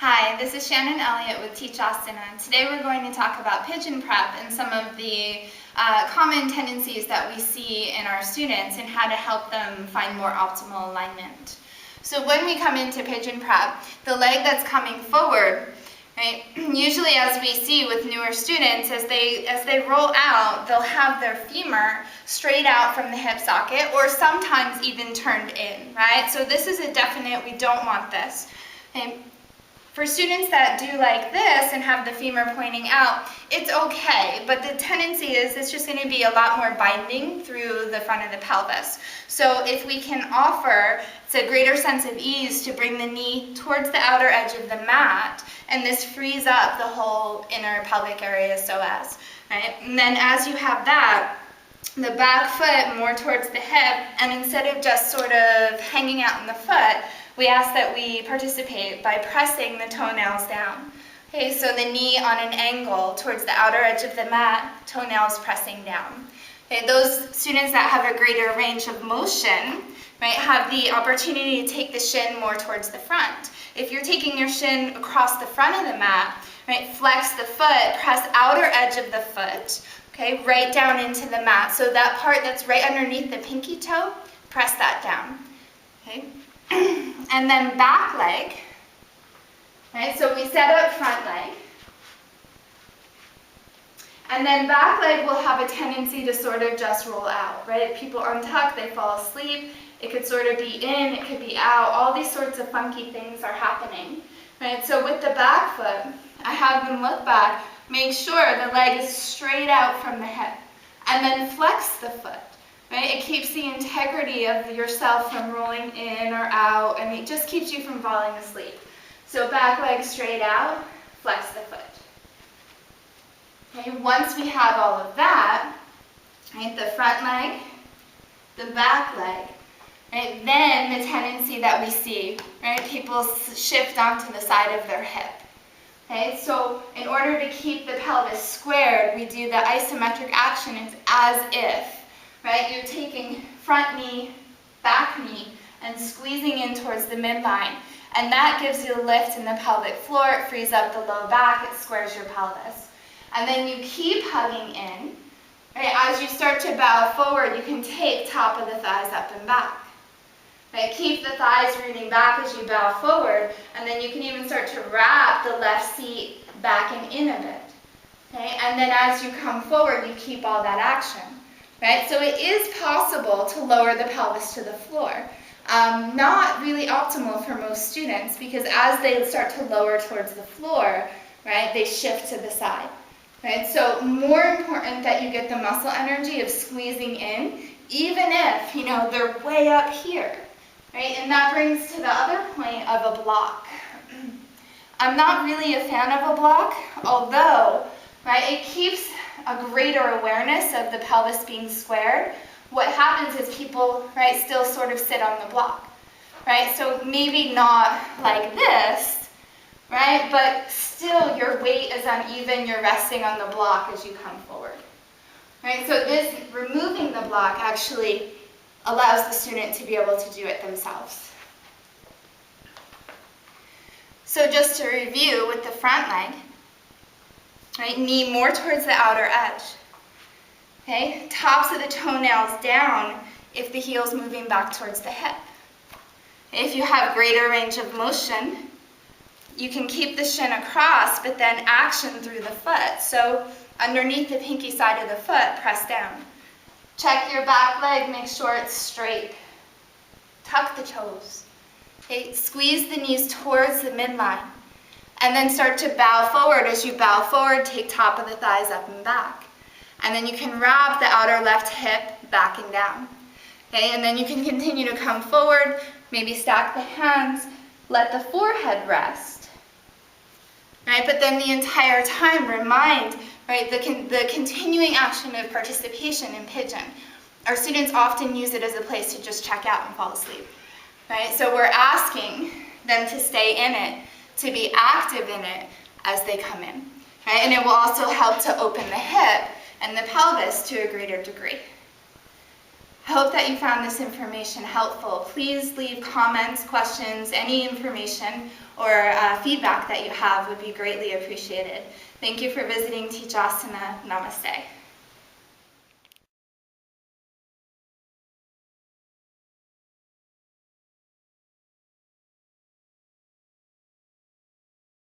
Hi, this is Shannon Elliott with Teach Austin, and today we're going to talk about pigeon prep and some of the common tendencies that we see in our students and how to help them find more optimal alignment. So when we come into pigeon prep, the leg that's coming forward, right, usually as we see with newer students, as they roll out, they'll have their femur straight out from the hip socket or sometimes even turned in, right? So this is a definite, we don't want this. Okay? For students that do like this and have the femur pointing out, it's okay, but the tendency is it's just going to be a lot more binding through the front of the pelvis. So if we can offer, it's a greater sense of ease to bring the knee towards the outer edge of the mat, and this frees up the whole inner pelvic area psoas, right? And then as you have that, the back foot more towards the hip, and instead of just sort of hanging out in the foot, we ask that we participate by pressing the toenails down. Okay, so the knee on an angle towards the outer edge of the mat, toenails pressing down. Okay, those students that have a greater range of motion, right, have the opportunity to take the shin more towards the front. If you're taking your shin across the front of the mat, right, flex the foot, press outer edge of the foot, okay, right down into the mat. So that part that's right underneath the pinky toe, press that down. Okay. And then back leg, right? So we set up front leg. And then back leg will have a tendency to sort of just roll out, right? If people untuck, they fall asleep. It could sort of be in, it could be out. All these sorts of funky things are happening, right? So with the back foot, I have them look back, make sure the leg is straight out from the hip, and then flex the foot. Right? It keeps the integrity of yourself from rolling in or out, and it just keeps you from falling asleep. So back leg straight out, flex the foot. Okay, once we have all of that, right, the front leg, the back leg, right, then the tendency that we see, right, people shift onto the side of their hip. Okay, so in order to keep the pelvis squared, we do the isometric action. It's as if, right, you're taking front knee, back knee, and squeezing in towards the midline. And that gives you a lift in the pelvic floor. It frees up the low back. It squares your pelvis. And then you keep hugging in. Right, as you start to bow forward, you can take top of the thighs up and back. Right, keep the thighs rooting back as you bow forward. And then you can even start to wrap the left seat back and in a bit. Okay, and then as you come forward, you keep all that action. Right? So it is possible to lower the pelvis to the floor. Not really optimal for most students because as they start to lower towards the floor, right, they shift to the side. Right? So more important that you get the muscle energy of squeezing in, even if, they're way up here. Right? And that brings to the other point of a block. I'm not really a fan of a block, although, right, it keeps a greater awareness of the pelvis being squared. What happens is people, right, still sort of sit on the block, right? So maybe not like this, right, but still your weight is uneven, you're resting on the block as you come forward, right? So this, removing the block actually allows the student to be able to do it themselves. So just to review with the front leg, right, knee more towards the outer edge. Okay, tops of the toenails down if the heel's moving back towards the hip. If you have greater range of motion, you can keep the shin across, but then action through the foot. So underneath the pinky side of the foot, press down. Check your back leg, make sure it's straight. Tuck the toes. Okay, squeeze the knees towards the midline. And then start to bow forward. As you bow forward, take top of the thighs up and back. And then you can wrap the outer left hip back and down. Okay, and then you can continue to come forward, maybe stack the hands, let the forehead rest. Right, but then the entire time remind, right, the continuing action of participation in Pigeon. Our students often use it as a place to just check out and fall asleep. Right, so we're asking them to stay in it, to be active in it as they come in, right? And it will also help to open the hip and the pelvis to a greater degree. I hope that you found this information helpful. Please leave comments, questions, any information or feedback that you have would be greatly appreciated. Thank you for visiting Teachasana. Namaste.